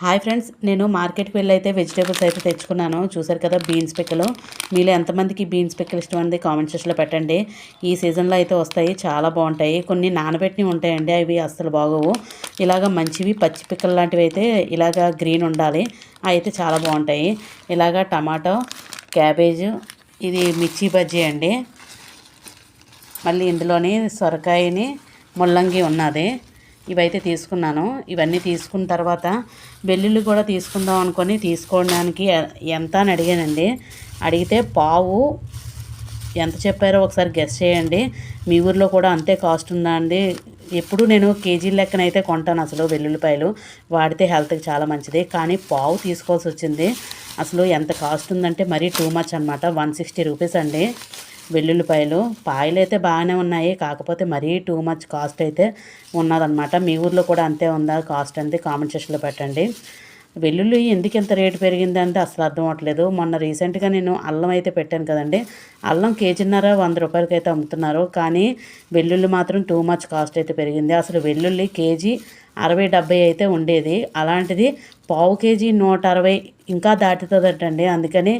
Hi friends, నేను మార్కెట్కి వెళ్ళి అయితే వెజిటేబుల్స్ అయితే తెచ్చుకున్నాను. చూసారు కదా బీన్స్ పిక్కలు. మీలో ఎంతమందికి బీన్స్ పిక్కలు ఇష్టం అనేది కామెంట్ సెక్షన్లో పెట్టండి. ఈ సీజన్లో అయితే వస్తాయి, చాలా బాగుంటాయి. కొన్ని నానబెట్టినవి ఉంటాయండి, అవి అస్సలు బాగోవు. ఇలాగ మంచివి పచ్చి పిక్కలు లాంటివి అయితే ఇలాగ గ్రీన్ ఉండాలి, అయితే చాలా బాగుంటాయి. ఇలాగ టమాటో, క్యాబేజ్, ఇది మిర్చి బజ్జీ అండి. మళ్ళీ ఇందులోని సొరకాయని ముల్లంగి ఉన్నది. ఇవైతే తీసుకున్నాను. ఇవన్నీ తీసుకున్న తర్వాత వెల్లుల్లి కూడా తీసుకుందాం అనుకొని తీసుకోవడానికి ఎంత అని అడిగానండి. అడిగితే పావు ఎంత చెప్పారో ఒకసారి గెస్ చేయండి. మీ ఊర్లో కూడా అంతే కాస్ట్ ఉందా అండి? ఎప్పుడు నేను కేజీ లెక్కన అయితే కొంటాను. అసలు వెల్లుల్లిపాయలు వాడితే హెల్త్కి చాలా మంచిది, కానీ పావు తీసుకోవాల్సి వచ్చింది. అసలు ఎంత కాస్ట్ ఉందంటే మరీ టూ మచ్ అనమాట. 160 రూపీస్ అండి వెల్లుల్లిపాయలు. పాయలు అయితే బాగానే ఉన్నాయి, కాకపోతే మరీ టూ మచ్ కాస్ట్ అయితే ఉన్నదన్నమాట. మీ ఊర్లో కూడా అంతే ఉందా కాస్ట్ అంతే కామెంట్ సెక్షన్లో పెట్టండి. వెల్లుల్లి ఎందుకు ఇంత రేటు పెరిగిందంటే అసలు అర్థం అవ్వట్లేదు. మొన్న రీసెంట్గా నేను అల్లం అయితే పెట్టాను కదండి. అల్లం కేజీన్నర 100 రూపాయలకి అయితే అమ్ముతున్నారు, కానీ వెల్లుల్లి మాత్రం టూ మచ్ కాస్ట్ అయితే పెరిగింది. అసలు వెల్లుల్లి కేజీ 60-70 అయితే ఉండేది, అలాంటిది పావు కేజీ 160 ఇంకా దాటుతుందటండి. అందుకని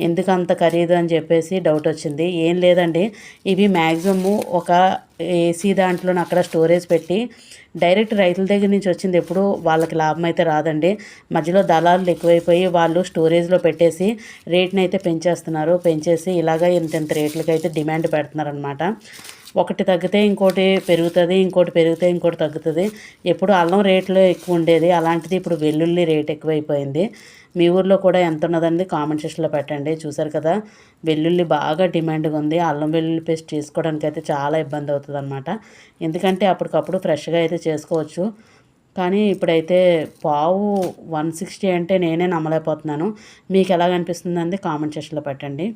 ఎందుకు అంత ఖరీదు అని చెప్పేసి డౌట్ వచ్చింది. ఏం లేదండి, ఇవి మ్యాక్సిమము ఒక ఏసీ దాంట్లో అక్కడ స్టోరేజ్ పెట్టి డైరెక్ట్ రైతుల దగ్గర నుంచి వచ్చింది, ఎప్పుడు వాళ్ళకి లాభం అయితే రాదండి. మధ్యలో దళారులు ఎక్కువైపోయి వాళ్ళు స్టోరేజ్లో పెట్టేసి రేట్ని అయితే పెంచేసి ఇలాగ ఇంత రేట్లకి అయితే డిమాండ్ పెడుతున్నారనమాట. ఒకటి తగ్గితే ఇంకోటి పెరుగుతుంది, ఇంకోటి పెరిగితే ఇంకోటి తగ్గుతుంది. ఎప్పుడు అల్లం రేట్లో ఎక్కువ ఉండేది, అలాంటిది ఇప్పుడు వెల్లుల్లి రేట్ ఎక్కువైపోయింది. మీ ఊర్లో కూడా ఎంత ఉన్నదండి కామెంట్ సెక్షన్లో పెట్టండి. చూసారు కదా వెల్లుల్లి బాగా డిమాండ్గా ఉంది. అల్లం వెల్లుల్లి పేస్ట్ చేసుకోవడానికి అయితే చాలా ఇబ్బంది అవుతుంది అనమాట. ఎందుకంటే అప్పటికప్పుడు ఫ్రెష్గా అయితే చేసుకోవచ్చు, కానీ ఇప్పుడైతే పావు 160 అంటే నేనే నమ్మలేకపోతున్నాను. మీకు ఎలాగనిపిస్తుందండి కామెంట్ సెక్షన్లో పెట్టండి.